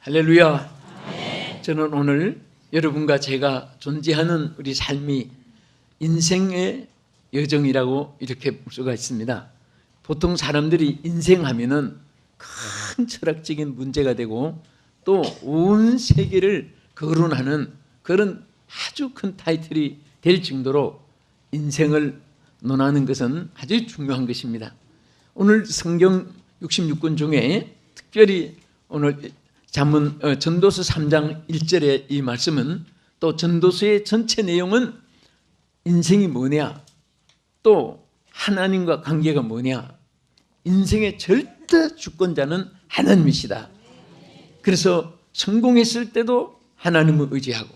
할렐루야. 저는 오늘 여러분과 제가 존재하는 우리 삶이 인생의 여정이라고 이렇게 볼 수가 있습니다. 보통 사람들이 인생하면은 큰 철학적인 문제가 되고 또 온 세계를 거론하는 그런 아주 큰 타이틀이 될 정도로 인생을 논하는 것은 아주 중요한 것입니다. 오늘 성경 66권 중에 특별히 오늘 전도서 3장 1절의 이 말씀은 또 전도서의 전체 내용은 인생이 뭐냐, 또 하나님과 관계가 뭐냐, 인생의 절대 주권자는 하나님이시다. 그래서 성공했을 때도 하나님을 의지하고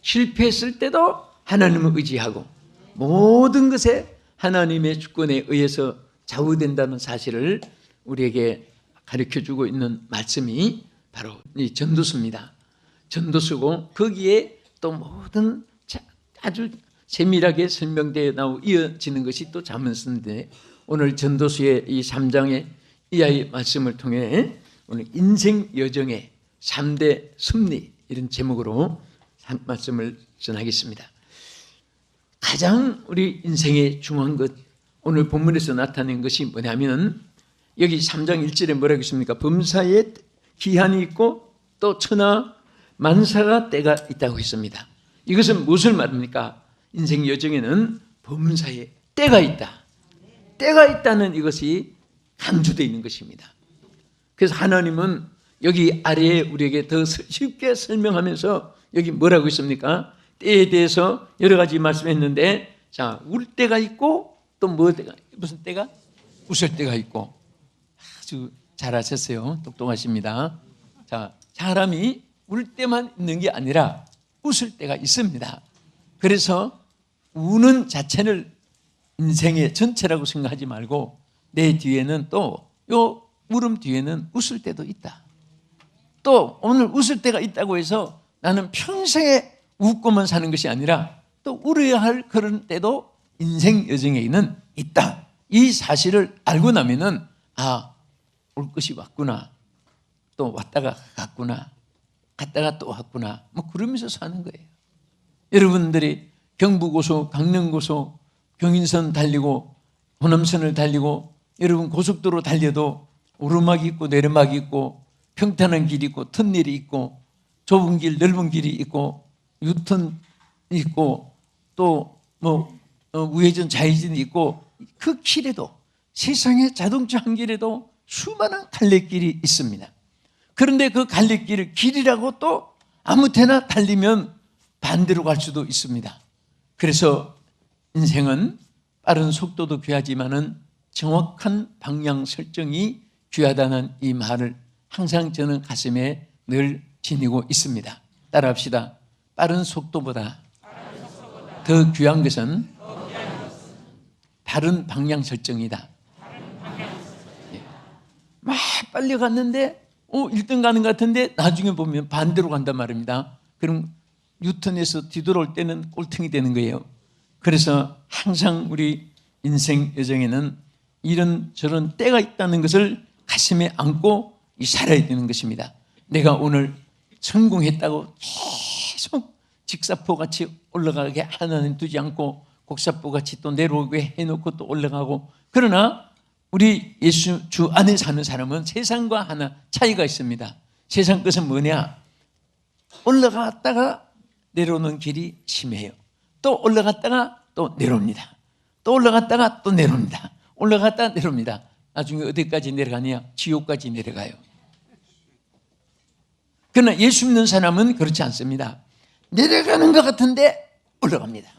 실패했을 때도 하나님을 의지하고 모든 것에 하나님의 주권에 의해서 좌우된다는 사실을 우리에게 가르쳐주고 있는 말씀이 바로 이 전도서입니다. 전도서고 거기에 또 모든 아주 세밀하게 설명되어 나오고 이어지는 것이 또 잠언서인데 오늘 전도서의 이 3장의 이하의 말씀을 통해 오늘 인생 여정의 3대 섭리 이런 제목으로 말씀을 전하겠습니다. 가장 우리 인생의 중요한 것 오늘 본문에서 나타낸 것이 뭐냐면 여기 3장 1절에 뭐라고 있습니까? 범사에 기한이 있고 또 천하 만사가 때가 있다고 했습니다. 이것은 무엇을 말합니까? 인생 여정에는 범사에 때가 있다. 때가 있다는 이것이 강조되어 있는 것입니다. 그래서 하나님은 여기 아래에 우리에게 더 쉽게 설명하면서 여기 뭐라고 있습니까? 때에 대해서 여러 가지 말씀했는데 자, 울 때가 있고 또 무슨 때가? 웃을 때가 있고 아주 잘하셨어요. 똑똑하십니다. 자, 사람이 울 때만 있는 게 아니라 웃을 때가 있습니다. 그래서 우는 자체를 인생의 전체라고 생각하지 말고 내 뒤에는 또 요 울음 뒤에는 웃을 때도 있다. 또 오늘 웃을 때가 있다고 해서 나는 평생에 웃고만 사는 것이 아니라 또 울어야 할 그런 때도 인생 여정에는 있다. 이 사실을 알고 나면은 올 것이 왔구나. 또 왔다가 갔구나. 갔다가 또 왔구나. 뭐 그러면서 사는 거예요. 여러분들이 경부고속, 강릉고속, 경인선 달리고 호남선을 달리고 여러분 고속도로 달려도 오르막이 있고 내리막이 있고 평탄한 길이 있고 터널이 있고 좁은 길, 넓은 길이 있고 유턴이 있고 또 우회전, 좌회전이 있고 그 길에도 세상에 자동차 한 길에도 수많은 갈래길이 있습니다. 그런데 그 갈래길을 길이라고 또 아무 데나 달리면 반대로 갈 수도 있습니다. 그래서 인생은 빠른 속도도 귀하지만은 정확한 방향 설정이 귀하다는 이 말을 항상 저는 가슴에 늘 지니고 있습니다. 따라합시다. 빠른 속도보다 더 귀한 것은 바른 방향 설정이다. 막 빨리 갔는데 1등 가는 것 같은데 나중에 보면 반대로 간단 말입니다. 그럼 유턴해서 뒤돌아올 때는 꼴등이 되는 거예요. 그래서 항상 우리 인생 여정에는 이런 저런 때가 있다는 것을 가슴에 안고 살아야 되는 것입니다. 내가 오늘 성공했다고 계속 직사포같이 올라가게 하나는 두지 않고 곡사포같이 또 내려오게 해놓고 또 올라가고 그러나 우리 예수 주 안에 사는 사람은 세상과 하나 차이가 있습니다. 세상 것은 뭐냐? 올라갔다가 내려오는 길이 심해요. 또 올라갔다가 또 내려옵니다. 또 올라갔다가 또 내려옵니다. 올라갔다가 내려옵니다. 나중에 어디까지 내려가냐? 지옥까지 내려가요. 그러나 예수 믿는 사람은 그렇지 않습니다. 내려가는 것 같은데 올라갑니다.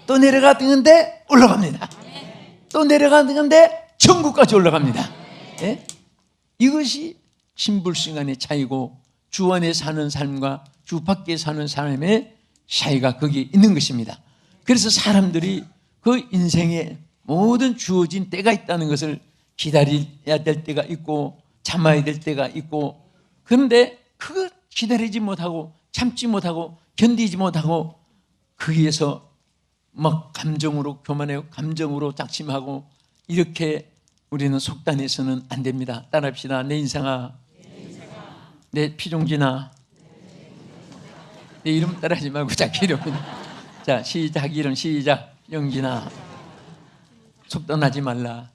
또 내려가는데 올라갑니다. 또 내려가는데 천국까지 올라갑니다. 네? 이것이 신불신간의 차이고 주 안에 사는 삶과 주 밖에 사는 사람의 차이가 거기에 있는 것입니다. 그래서 사람들이 그 인생에 모든 주어진 때가 있다는 것을 기다려야 될 때가 있고 참아야 될 때가 있고 그런데 그걸 기다리지 못하고 참지 못하고 견디지 못하고 거기에서 막 감정으로 교만하고 감정으로 작심하고 이렇게 우리는 속단해서는 안 됩니다. 따라합시다. 내 인생아 네, 피종진아. 내 이름 따라하지 말고 자기 이름. 자, 시작. 이름 시작. 영진아, 속 떠나지 말라.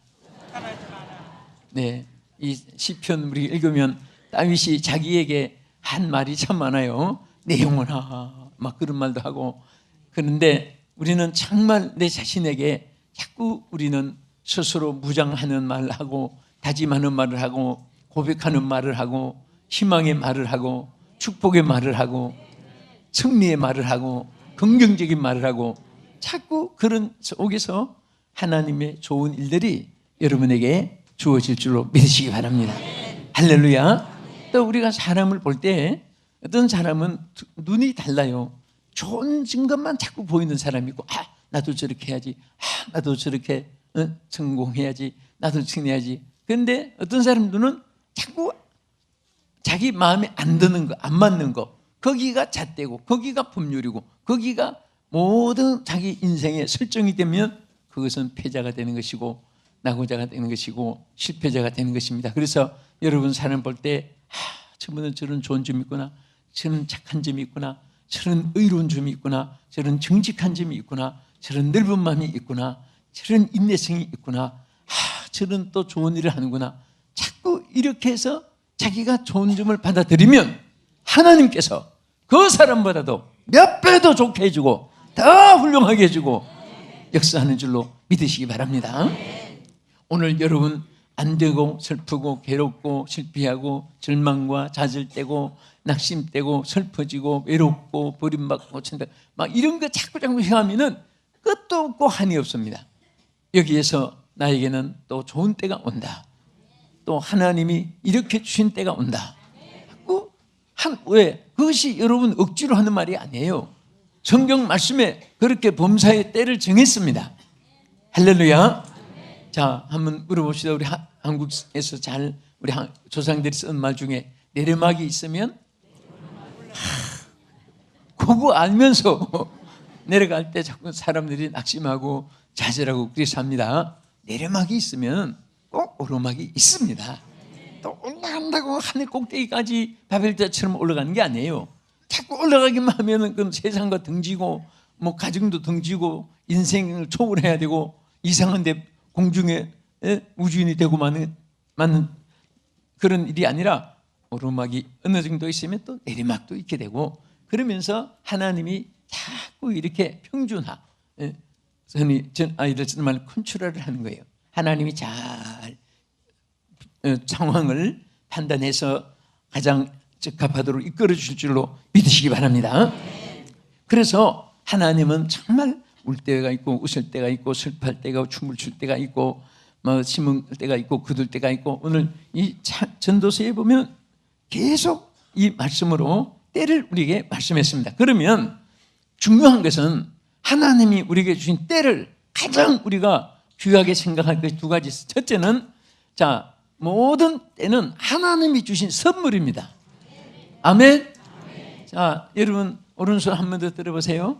네, 이 시편 우리 읽으면 다윗이 자기에게 한 말이 참 많아요. 내 영혼아, 막 그런 말도 하고. 그런데 우리는 정말 내 자신에게 자꾸 우리는 스스로 무장하는 말을 하고, 다짐하는 말을 하고, 고백하는 말을 하고, 희망의 말을 하고, 축복의 말을 하고, 승리의 말을 하고, 긍정적인 말을 하고, 자꾸 그런 속에서 하나님의 좋은 일들이 여러분에게 주어질 줄로 믿으시기 바랍니다. 할렐루야. 또 우리가 사람을 볼 때 어떤 사람은 눈이 달라요. 좋은 것만 자꾸 보이는 사람이 있고, 나도 저렇게 해야지, 나도 저렇게 성공해야지, 나도 승리해야지. 그런데 어떤 사람 눈은 자꾸 자기 마음에 안 드는 거, 안 맞는 거, 거기가 잣대고, 거기가 법률이고, 거기가 모든 자기 인생에 설정이 되면 그것은 패자가 되는 것이고, 낙오자가 되는 것이고, 실패자가 되는 것입니다. 그래서 여러분 사람 볼 때 저분은 저런 좋은 점이 있구나, 저런 착한 점이 있구나, 저런 의로운 점이 있구나, 저런 정직한 점이 있구나, 저런 넓은 마음이 있구나, 저런 인내성이 있구나, 저런 또 좋은 일을 하는구나. 자꾸 이렇게 해서 자기가 좋은 점을 받아들이면 하나님께서 그 사람보다도 몇 배 더 좋게 해주고 더 훌륭하게 해주고 역사하는 줄로 믿으시기 바랍니다. 오늘 여러분 안 되고 슬프고 괴롭고 실패하고 절망과 좌절되고 낙심되고 슬퍼지고 외롭고 버림받고 막 이런 거 자꾸 생각하면은 끝도 없고 한이 없습니다. 여기에서 나에게는 또 좋은 때가 온다. 또 하나님이 이렇게 주신 때가 온다. 왜? 그것이 여러분 억지로 하는 말이 아니에요. 성경 말씀에 그렇게 범사의 때를 정했습니다. 할렐루야. 자, 한번 물어봅시다. 우리 한국에서 잘 우리 조상들이 쓴 말 중에 내리막이 있으면 그거 알면서 내려갈 때 자꾸 사람들이 낙심하고 좌절하고 그래서 합니다. 내리막이 있으면 꼭 오르막이 있습니다. 또 올라간다고 하늘 꼭대기까지 바벨탑처럼 올라가는 게 아니에요. 자꾸 올라가기만 하면은 그 세상과 등지고 뭐 가정도 등지고 인생을 초월해야 되고 이상한데 공중에 우주인이 되고 마는 그런 일이 아니라 오르막이 어느 정도 있으면 또 내리막도 있게 되고 그러면서 하나님이 자꾸 이렇게 평준화, 전 아이들 쓰는 말 컨트롤을 하는 거예요. 하나님이 잘 상황을 판단해서 가장 적합하도록 이끌어 주실 줄로 믿으시기 바랍니다. 그래서 하나님은 정말 울 때가 있고 웃을 때가 있고 슬퍼할 때가 있고 춤을 출 때가 있고 뭐 심을 때가 있고 거둘 때가 있고 오늘 이 전도서에 보면 계속 이 말씀으로 때를 우리에게 말씀했습니다. 그러면 중요한 것은 하나님이 우리에게 주신 때를 가장 우리가 귀하게 생각할 것이 두 가지. 첫째는 자, 모든 때는 하나님이 주신 선물입니다. 아멘. 자, 여러분 오른손 한 번 더 들어보세요.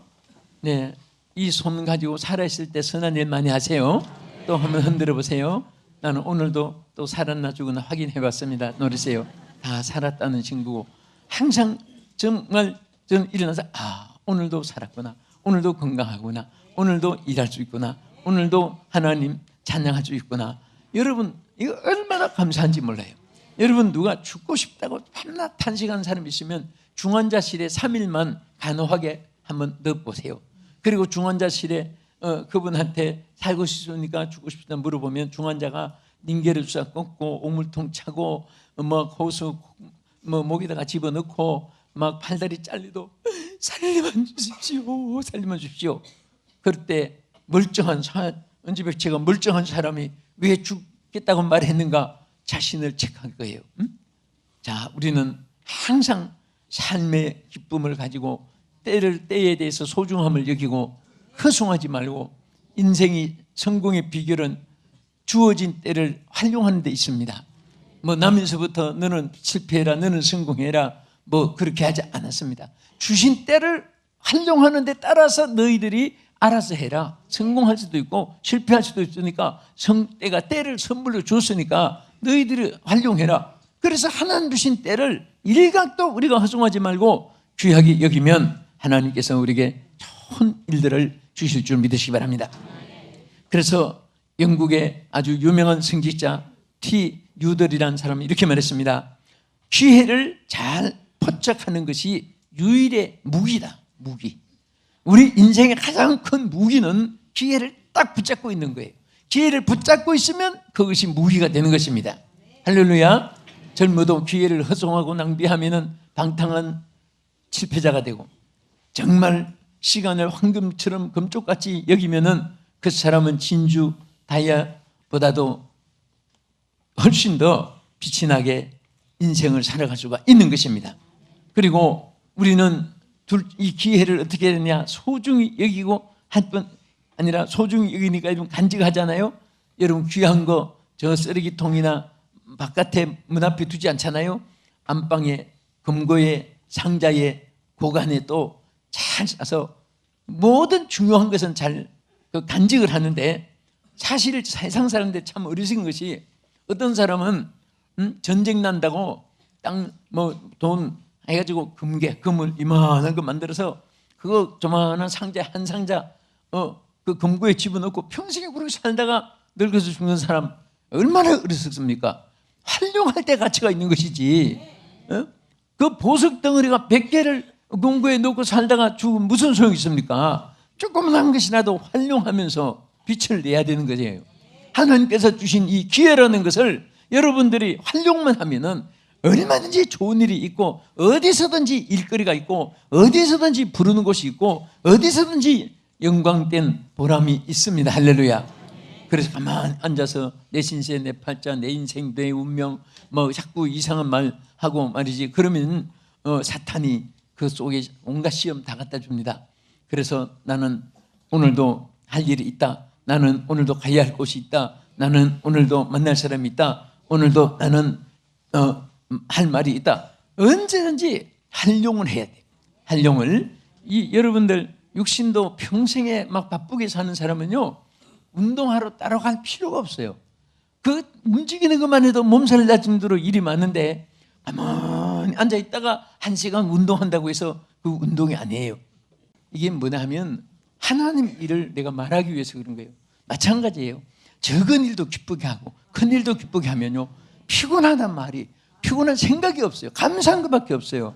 네, 이 손 가지고 살아있을 때 선한 일 많이 하세요. 또 한번 흔들어 보세요. 나는 오늘도 또 살았나 죽었나 확인해 봤습니다. 노리세요. 다 살았다는 친구고 항상 정말 저는 일어나서 오늘도 살았구나, 오늘도 건강하구나, 오늘도 일할 수 있구나, 오늘도 하나님 찬양할 수 있구나. 여러분 이거 얼마나 감사한지 몰라요. 여러분 누가 죽고 싶다고 밤낮 탄식하는 사람이 있으면 중환자실에 3일만 간호하게 한번 넣어보세요. 그리고 중환자실에 그분한테 살고 싶으니까 죽고 싶다 물어보면 중환자가 링겔을 주사 꽂고 오물통 차고 뭐 호수 뭐 목에다가 집어넣고 막 팔다리 잘리도 살리만 주십시오, 살리만 주십시오. 그럴 때 멀쩡한 은지백체가 멀쩡한 사람이 왜 죽겠다고 말했는가 자신을 체크할 거예요. 자, 우리는 항상 삶의 기쁨을 가지고 때에 대해서 소중함을 여기고 허송하지 말고 인생이 성공의 비결은 주어진 때를 활용하는 데 있습니다. 뭐 나면서부터 너는 실패해라, 너는 성공해라 뭐 그렇게 하지 않았습니다. 주신 때를 활용하는 데 따라서 너희들이 알아서 해라. 성공할 수도 있고 실패할 수도 있으니까 때가 때를 선물로 줬으니까 너희들이 활용해라. 그래서 하나님 주신 때를 일각도 우리가 허송하지 말고 귀하게 여기면 하나님께서 우리에게 좋은 일들을 주실 줄 믿으시기 바랍니다. 그래서 영국의 아주 유명한 성직자 T. 뉴덜이라는 사람이 이렇게 말했습니다. 기회를 잘 포착하는 것이 유일의 무기다. 무기. 우리 인생의 가장 큰 무기는 기회를 딱 붙잡고 있는 거예요. 기회를 붙잡고 있으면 그것이 무기가 되는 것입니다. 할렐루야. 젊어도 기회를 허송하고 낭비하면 방탕한 실패자가 되고, 정말 시간을 황금처럼 금쪽같이 여기면 그 사람은 진주 다이아보다도 훨씬 더 빛이 나게 인생을 살아갈 수가 있는 것입니다. 그리고 우리는 이 기회를 어떻게 해야 되냐, 소중히 여기고 한 번 아니라 소중히 여기니까 좀 간직하잖아요. 여러분 귀한 거 저 쓰레기통이나 바깥에 문 앞에 두지 않잖아요. 안방에 금고에 상자에 고간에 또 잘 싸서 모든 중요한 것은 잘 간직을 하는데, 사실 세상 사람들 참 어리석은 것이, 어떤 사람은 전쟁 난다고 땅 돈 해가지고 금을 이만한 거 만들어서 그거 조만한 상자 한 상자 그 금고에 집어넣고 평생에 그렇게 살다가 늙어서 죽는 사람 얼마나 어리석습니까? 활용할 때 가치가 있는 것이지. 그 보석 덩어리가 100개를 금고에 넣고 살다가 죽으면 무슨 소용이 있습니까? 조그만한 것이라도 활용하면서 빛을 내야 되는 거예요. 하나님께서 주신 이 기회라는 것을 여러분들이 활용만 하면은 얼마든지 좋은 일이 있고, 어디서든지 일거리가 있고, 어디서든지 부르는 곳이 있고, 어디서든지 영광된 보람이 있습니다. 할렐루야. 그래서 가만히 앉아서 내 신세, 내 팔자, 내 인생, 내 운명 자꾸 이상한 말 하고 말이지, 그러면 사탄이 그 속에 온갖 시험 다 갖다 줍니다. 그래서 나는 오늘도 할 일이 있다. 나는 오늘도 가야 할 곳이 있다. 나는 오늘도 만날 사람이 있다. 오늘도 나는 할 말이 있다. 언제든지 활용을 해야 돼. 활용을. 여러분들 육신도 평생에 막 바쁘게 사는 사람은요, 운동하러 따라갈 필요가 없어요. 그 움직이는 것만 해도 몸살 날 정도로 일이 많은데, 가만히 앉아 있다가 1시간 운동한다고 해서 그 운동이 아니에요. 이게 뭐냐 하면 하나님 일을 내가 말하기 위해서 그런 거예요. 마찬가지예요. 적은 일도 기쁘게 하고 큰 일도 기쁘게 하면요, 피곤하단 말이, 피곤한 생각이 없어요. 감사한 것밖에 없어요.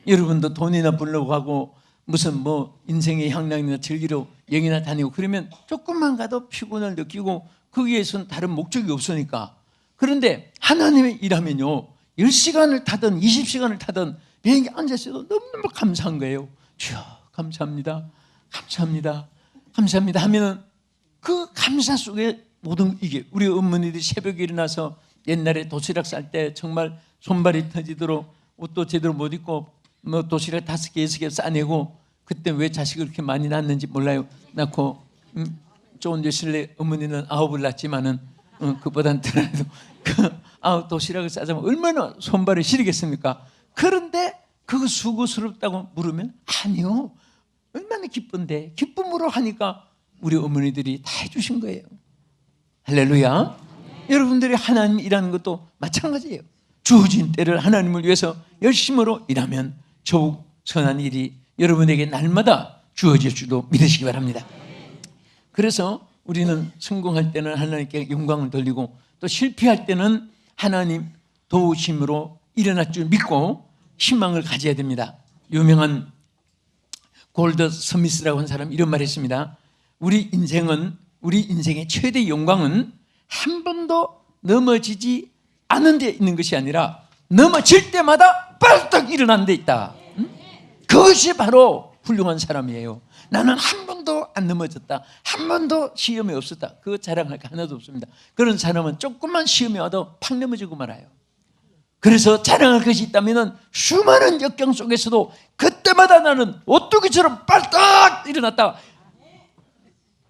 여러분도 돈이나 벌려고 하고 무슨 인생의 향락이나 즐기러 여행이나 다니고 그러면 조금만 가도 피곤을 느끼고 거기에선 다른 목적이 없으니까. 그런데 하나님의 일하면요, 10시간을 타든 20시간을 타든 비행기 앉아있어도 너무너무 감사한 거예요. 주여 감사합니다, 감사합니다, 감사합니다 하면은 그 감사 속에 모든 이게, 우리 어머니들이 새벽에 일어나서 옛날에 도시락 쌀 때 정말 손발이 터지도록 옷도 제대로 못 입고 도시락 5개, 6개 싸내고, 그때 왜 자식을 그렇게 많이 낳는지 몰라요. 낳고 좋은 여실내 어머니는 9을 낳지만은 그보다는 덜해도 도시락을 싸자면 얼마나 손발이 시리겠습니까? 그런데 그거 수고스럽다고 물으면 아니요, 얼마나 기쁜데, 기쁨으로 하니까 우리 어머니들이 다 해주신 거예요. 할렐루야. 여러분들이 하나님 일하는 것도 마찬가지예요. 주어진 때를 하나님을 위해서 열심으로 일하면 더욱 선한 일이 여러분에게 날마다 주어질 줄도 믿으시기 바랍니다. 그래서 우리는 성공할 때는 하나님께 영광을 돌리고, 또 실패할 때는 하나님 도우심으로 일어날 줄 믿고 희망을 가져야 됩니다. 유명한 골더 스미스라고 하는 사람이 이런 말을 했습니다. 우리 인생의 최대 영광은 한 번도 넘어지지 않은 데 있는 것이 아니라 넘어질 때마다 벌떡 일어난 데 있다. 그것이 바로 훌륭한 사람이에요. 나는 한 번도 안 넘어졌다, 한 번도 시험이 없었다, 그거 자랑할 게 하나도 없습니다. 그런 사람은 조금만 시험이 와도 팍 넘어지고 말아요. 그래서 자랑할 것이 있다면 수많은 역경 속에서도 그때마다 나는 오뚜기처럼 빨딱 일어났다,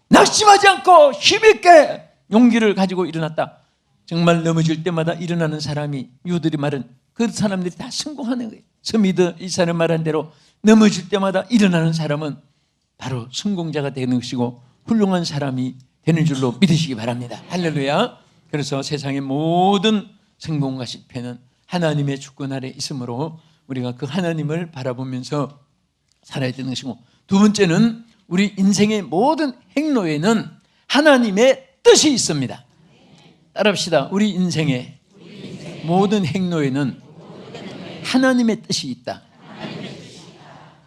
낙심하지 않고 힘있게 용기를 가지고 일어났다. 정말 넘어질 때마다 일어나는 사람이, 유들이 말은 그 사람들이 다 성공하는 거예요. 스미드 이 사람 말한 대로 넘어질 때마다 일어나는 사람은 바로 성공자가 되는 것이고 훌륭한 사람이 되는 줄로 믿으시기 바랍니다. 할렐루야. 그래서 세상의 모든 성공과 실패는 하나님의 주권 아래 있으므로 우리가 그 하나님을 바라보면서 살아야 되는 것이고, 두 번째는 우리 인생의 모든 행로에는 하나님의 뜻이 있습니다. 따라합시다. 우리 인생의 모든 행로에는 하나님의 뜻이 있다.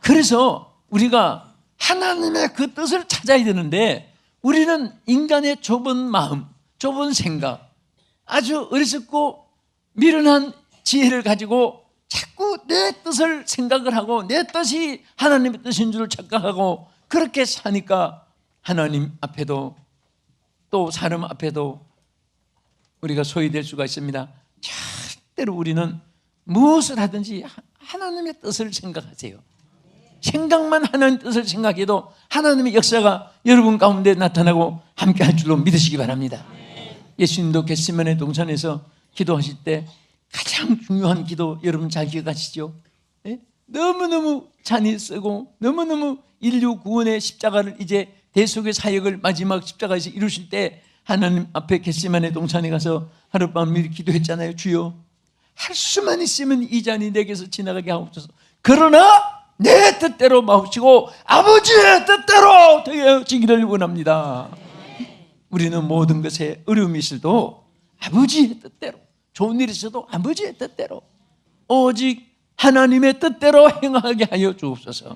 그래서 우리가 하나님의 그 뜻을 찾아야 되는데, 우리는 인간의 좁은 마음, 좁은 생각, 아주 어리석고 미련한 지혜를 가지고 자꾸 내 뜻을 생각을 하고 내 뜻이 하나님의 뜻인 줄 착각하고 그렇게 사니까 하나님 앞에도 또 사람 앞에도 우리가 소외될 수가 있습니다. 절대로 우리는 무엇을 하든지 하나님의 뜻을 생각하세요. 생각만 하나님 뜻을 생각해도 하나님의 역사가 여러분 가운데 나타나고 함께 할 줄로 믿으시기 바랍니다. 예수님도 겟세마네 동산에서 기도하실 때 가장 중요한 기도 여러분 잘 기억하시죠? 네? 너무너무 잔이 쓰고 너무너무 인류 구원의 십자가를 이제 대속의 사역을 마지막 십자가에서 이루실 때 하나님 앞에 겟세마네 동산에 가서 하룻밤 미리 기도했잖아요. 주여, 할 수만 있으면 이 잔이 내게서 지나가게 하옵소서. 그러나 내 뜻대로 마옵시고 아버지의 뜻대로 되어지기를 원합니다. 우리는 모든 것에 어려움이 있어도 아버지의 뜻대로, 좋은 일이 있어도 아버지의 뜻대로, 오직 하나님의 뜻대로 행하게 하여 주옵소서.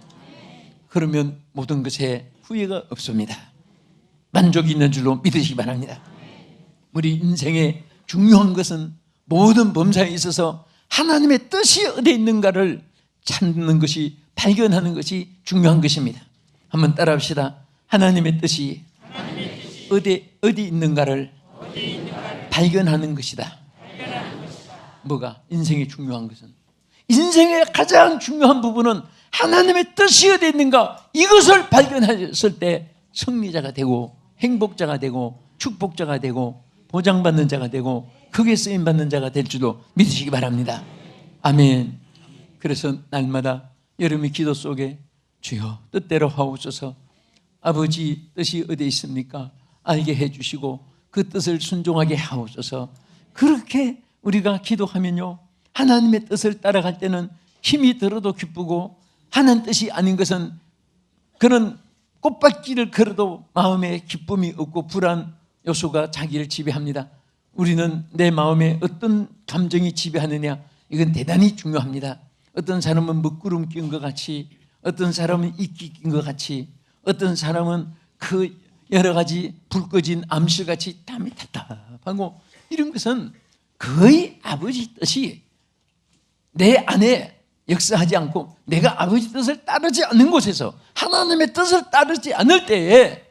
그러면 모든 것에 후회가 없습니다. 만족이 있는 줄로 믿으시기 바랍니다. 우리 인생의 중요한 것은 모든 범사에 있어서 하나님의 뜻이 어디에 있는가를 찾는 것이, 발견하는 것이 중요한 것입니다. 한번 따라합시다. 하나님의 뜻이 어디 있는가를 발견하는 것이다. 뭐가? 인생의 중요한 것은, 인생의 가장 중요한 부분은 하나님의 뜻이 어디 있는가, 이것을 발견했을 때 승리자가 되고 행복자가 되고 축복자가 되고 보장받는 자가 되고 크게 쓰임받는 자가 될 줄로 믿으시기 바랍니다. 아멘. 그래서 날마다 여러분의 기도 속에 주여 뜻대로 하옵소서, 아버지 뜻이 어디에 있습니까? 알게 해주시고 그 뜻을 순종하게 하옵소서. 그렇게 우리가 기도하면요, 하나님의 뜻을 따라갈 때는 힘이 들어도 기쁘고, 하나님 뜻이 아닌 것은 그런 꽃밭길을 걸어도 마음에 기쁨이 없고 불안 요소가 자기를 지배합니다. 우리는 내 마음에 어떤 감정이 지배하느냐, 이건 대단히 중요합니다. 어떤 사람은 먹구름 낀 것 같이, 어떤 사람은 이끼 낀 것 같이, 어떤 사람은 그 여러 가지 불 꺼진 암실같이 땀이 답답하고, 이런 것은 거의 아버지 뜻이 내 안에 역사하지 않고 내가 아버지 뜻을 따르지 않는 곳에서, 하나님의 뜻을 따르지 않을 때에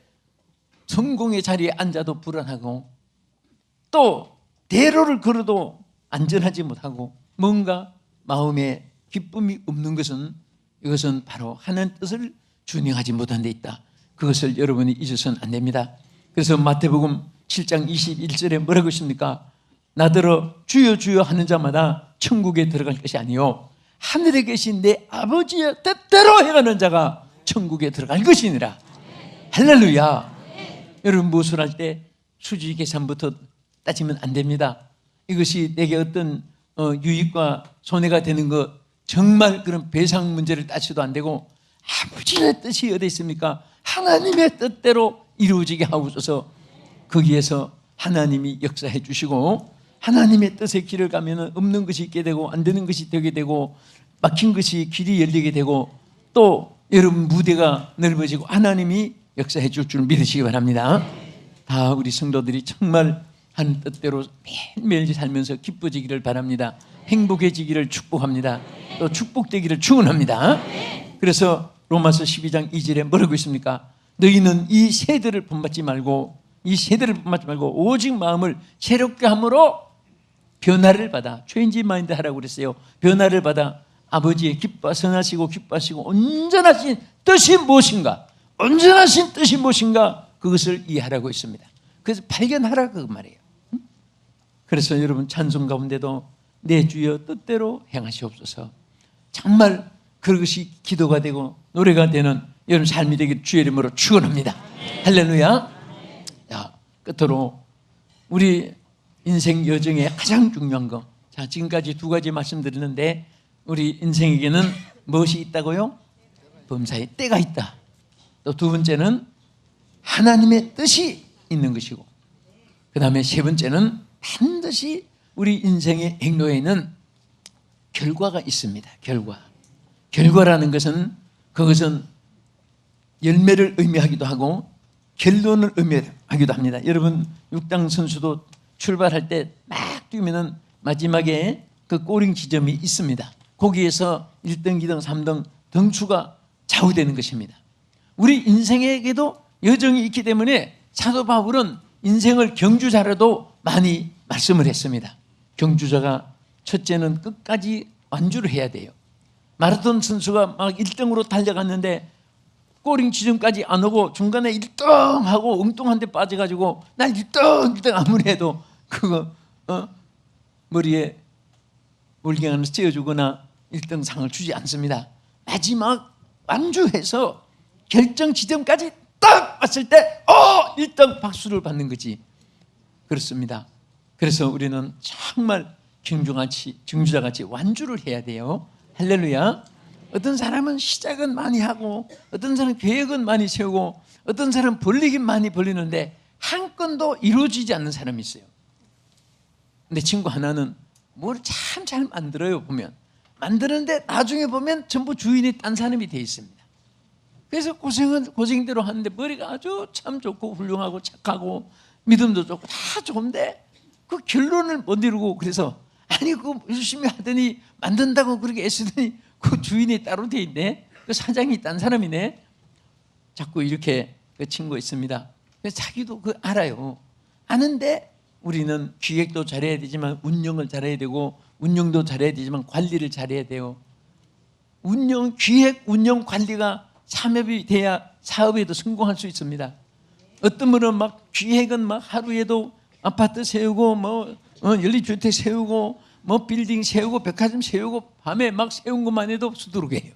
성공의 자리에 앉아도 불안하고, 또 대로를 걸어도 안전하지 못하고, 뭔가 마음에 기쁨이 없는 것은, 이것은 바로 하나님 뜻을 준행하지 못한 데 있다. 그것을 여러분이 잊어서는 안 됩니다. 그래서 마태복음 7장 21절에 뭐라고 있습니까? 나더러 주여 주여 하는 자마다 천국에 들어갈 것이 아니요 하늘에 계신 내 아버지의 뜻대로 행하는 자가 천국에 들어갈 것이니라. 할렐루야. 여러분, 무엇을 할 때 수지 계산부터 따지면 안 됩니다. 이것이 내게 어떤 유익과 손해가 되는 것, 정말 그런 배상 문제를 따져도 안 되고, 아버지의 뜻이 어디 있습니까? 하나님의 뜻대로 이루어지게 하옵소서. 거기에서 하나님이 역사해 주시고, 하나님의 뜻의 길을 가면 없는 것이 있게 되고 안 되는 것이 되게 되고 막힌 것이 길이 열리게 되고, 또 여러분 무대가 넓어지고 하나님이 역사해 줄 줄 믿으시기 바랍니다. 다 우리 성도들이 정말 하는 뜻대로 매일매일 살면서 기뻐지기를 바랍니다. 행복해지기를 축복합니다. 또 축복되기를 축원합니다. 그래서 로마서 12장 2절에 뭐라고 있습니까? 너희는 이 세대를 본받지 말고, 이 세대를 본받지 말고 오직 마음을 새롭게 함으로 변화를 받아, 체인지 마인드 하라고 그랬어요. 변화를 받아 아버지의 선하시고 기뻐하시고 온전하신 뜻이 무엇인가, 온전하신 뜻이 무엇인가, 그것을 이해하라고 했습니다. 그래서 발견하라 그 말이에요. 그래서 여러분 찬송 가운데도 내 주여 뜻대로 행하시옵소서, 정말 그것이 기도가 되고 노래가 되는 여러분 삶이 되길 주의 이름으로 축원합니다. 할렐루야. 자, 끝으로 우리 인생 여정에 가장 중요한 거, 자, 지금까지 두 가지 말씀드렸는데 우리 인생에게는 무엇이 있다고요? 범사에 때가 있다. 또 두 번째는 하나님의 뜻이 있는 것이고, 그 다음에 세 번째는 반드시 우리 인생의 행로에는 결과가 있습니다. 결과라는 것은 그것은 열매를 의미하기도 하고 결론을 의미하기도 합니다. 여러분 육당 선수도 출발할 때 막 뛰면은 마지막에 그 꼬링 지점이 있습니다. 거기에서 1등, 2등, 3등 등수가 좌우되는 것입니다. 우리 인생에게도 여정이 있기 때문에 사도 바울은 인생을 경주자라도 많이 말씀을 했습니다. 경주자가 첫째는 끝까지 완주를 해야 돼요. 마라톤 선수가 막 1등으로 달려갔는데 꼬링 지점까지 안 오고 중간에 1등하고 엉뚱한 데 빠져가지고 난 1등 아무리 해도 그거 머리에 몰갱이를 씌워주거나 1등 상을 주지 않습니다. 마지막 완주해서 결정 지점까지 딱 왔을 때 1등 박수를 받는 거지. 그렇습니다. 그래서 우리는 정말 경주자같이 완주를 해야 돼요. 할렐루야. 어떤 사람은 시작은 많이 하고 어떤 사람은 계획은 많이 세우고 어떤 사람은 벌리긴 많이 벌리는데 한 건도 이루어지지 않는 사람이 있어요. 근데 친구 하나는 뭘 참 잘 만들어요. 보면 만드는데 나중에 보면 전부 주인이 딴 사람이 돼 있습니다. 그래서 고생은 고생대로 하는데 머리가 아주 참 좋고 훌륭하고 착하고 믿음도 좋고 다 좋은데 그 결론을 못 이루고, 그래서 아니 그거 열심히 하더니 만든다고 그렇게 애쓰더니 그 주인이 따로 돼 있네, 그 사장이 딴 사람이네. 자꾸 이렇게 그 친구가 있습니다. 그래서 자기도 그 알아요. 아는데 우리는 기획도 잘해야 되지만 운영을 잘해야 되고 운영도 잘해야 되지만 관리를 잘해야 돼요. 기획, 운영, 관리가 삼협이 돼야 사업에도 성공할 수 있습니다. 어떤 분은 막 기획은 막 하루에도 아파트 세우고 연립주택 세우고 빌딩 세우고 백화점 세우고 밤에 막 세운 것만 해도 수두룩해요.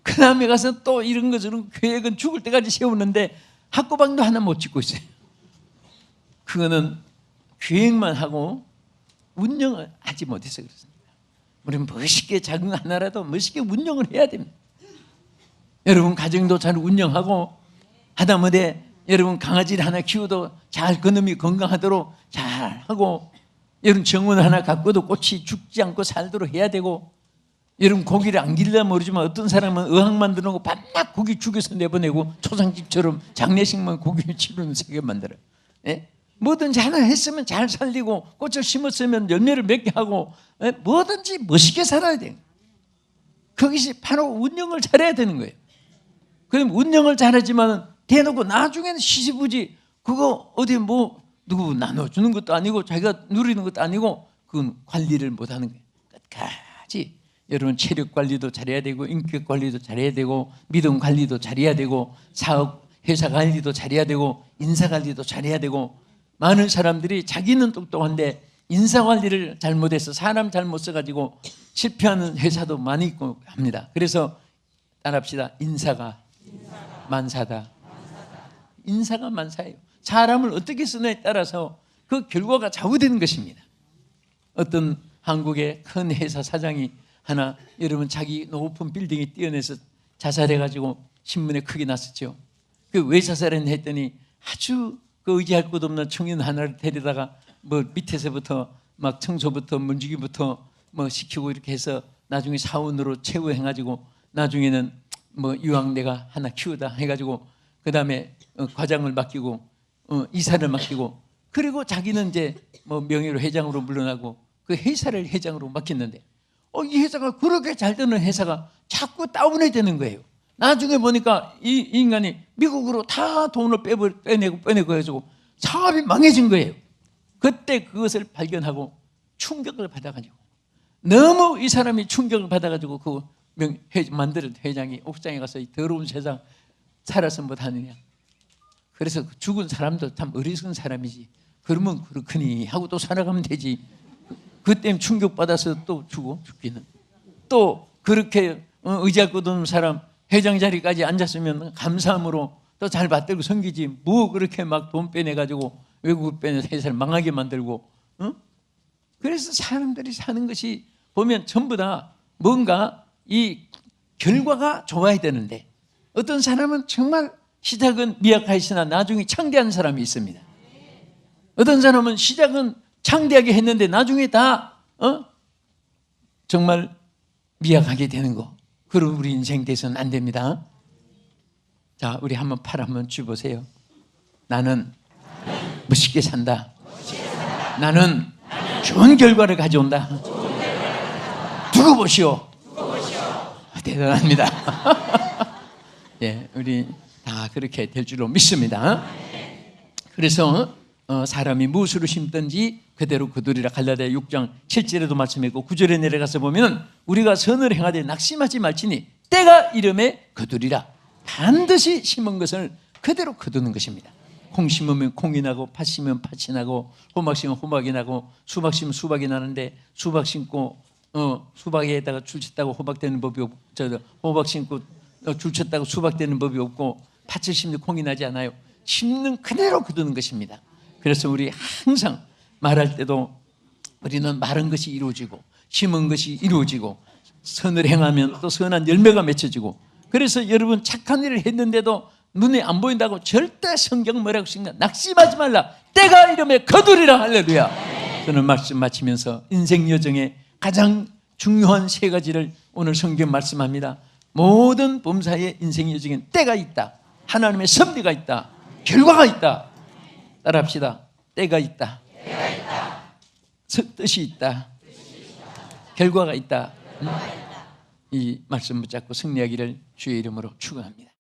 그 다음에 가서 또 이런 거 저런 계획은 죽을 때까지 세우는데 학구방도 하나 못 짓고 있어요. 그거는 계획만 하고 운영을 하지 못해서 그렇습니다. 우리는 멋있게 작은 하나라도 멋있게 운영을 해야 됩니다. 여러분 가정도 잘 운영하고 하다못해 여러분 강아지를 하나 키워도 잘 그놈이 건강하도록 잘 하고, 여러분 정원 하나 갖고도 꽃이 죽지 않고 살도록 해야 되고, 여러분 고기를 안 길라 모르지만 어떤 사람은 의학 만드는 거 밤낮 고기 죽여서 내보내고 초상집처럼 장례식만 고기 치르는 세계 만들어요. 예? 뭐든지 하나 했으면 잘 살리고 꽃을 심었으면 열매를 맺게 하고 뭐든지 멋있게 살아야 돼요. 그것이 바로 운영을 잘해야 되는 거예요. 그럼 운영을 잘하지만 대놓고 나중에는 시시부지 그거 어디 누구 나눠주는 것도 아니고 자기가 누리는 것도 아니고 그건 관리를 못하는 거예요. 끝까지 여러분 체력 관리도 잘해야 되고 인격 관리도 잘해야 되고 믿음 관리도 잘해야 되고 사업 회사 관리도 잘해야 되고 인사 관리도 잘해야 되고, 많은 사람들이 자기는 똑똑한데 인사 관리를 잘못해서 사람 잘못 써가지고 실패하는 회사도 많이 있고 합니다. 그래서 따라합시다. 인사가 만사다. 인사가 만사예요. 사람을 어떻게 쓰느냐에 따라서 그 결과가 좌우되는 것입니다. 어떤 한국의 큰 회사 사장이 하나, 여러분 자기 높은 빌딩에 뛰어내서 자살해가지고 신문에 크게 났었죠. 그 왜 자살했냐 했더니 아주 그 의지할 것 없는 청년 하나를 데려다가 밑에서부터 막 청소부터 문지기부터 시키고 이렇게 해서 나중에 사원으로 채우해가지고 나중에는 이왕 내가 하나 키우다 해가지고 그 다음에 과장을 맡기고 이사를 맡기고, 그리고 자기는 이제 명예로 회장으로 물러나고 그 회사를 회장으로 맡겼는데 이 회사가 그렇게 잘 되는 회사가 자꾸 다운이 되는 거예요. 나중에 보니까 이 인간이 미국으로 다 돈을 빼내고 해가지고 사업이 망해진 거예요. 그때 그것을 발견하고 충격을 받아가지고, 너무 이 사람이 충격을 받아가지고 그 만드는 회장이 옥상에 가서 이 더러운 세상 살아서 못하느냐. 그래서 죽은 사람도 참 어리석은 사람이지. 그러면 그렇거니 하고 또 살아가면 되지. 그때 충격받아서 또 죽기는. 또 그렇게 의지할 것 없는 사람 회장 자리까지 앉았으면 감사함으로 또 잘 받들고 섬기지. 뭐 그렇게 막 돈 빼내가지고 외국을 빼내서 회사를 망하게 만들고. 그래서 사람들이 사는 것이 보면 전부 다 뭔가 이 결과가 좋아야 되는데 어떤 사람은 정말 시작은 미약하시나 나중에 창대한 사람이 있습니다. 어떤 사람은 시작은 창대하게 했는데 나중에 다 정말 미약하게 되는 거. 그럼 우리 인생 돼서는 안 됩니다. 자, 우리 한번 팔 한번 쥐보세요. 나는 멋있게 산다. 나는 좋은 결과를 가져온다. 두고 보시오. 대단합니다. 예, 우리 다 그렇게 될 줄로 믿습니다. 그래서 사람이 무엇으로 심든지 그대로 거두리라. 갈라디아 6장 7절에도 말씀했고 9절에 내려가서 보면 우리가 선을 행하되 낙심하지 말지니 때가 이름에 거두리라. 반드시 심은 것을 그대로 거두는 것입니다. 콩 심으면 콩이 나고 팥 심으면 팥이 나고 호박 심으면 호박이 나고 수박 심으면 수박이 나는데 수박 심고 수박에다가 줄 쳤다고 호박 되는 법이 없고 호박 심고 줄 쳤다고 수박 되는 법이 없고 팥을 심는 콩이 나지 않아요. 심는 그대로 거두는 것입니다. 그래서 우리 항상 말할 때도 우리는 말한 것이 이루어지고 심은 것이 이루어지고 선을 행하면 또 선한 열매가 맺혀지고 그래서 여러분 착한 일을 했는데도 눈에 안 보인다고 절대 성경 뭐라고 쓴가 낙심하지 말라. 때가 이름에 거두리라. 할렐루야. 저는 말씀 마치면서 인생 여정의 가장 중요한 세 가지를 오늘 성경 말씀합니다. 모든 범사의 인생 여정엔 때가 있다. 하나님의 섭리가 있다. 결과가 있다. 따라합시다. 때가 있다. 뜻이 있다. 결과가 있다. 이 말씀 붙잡고 승리하기를 주의 이름으로 축원합니다.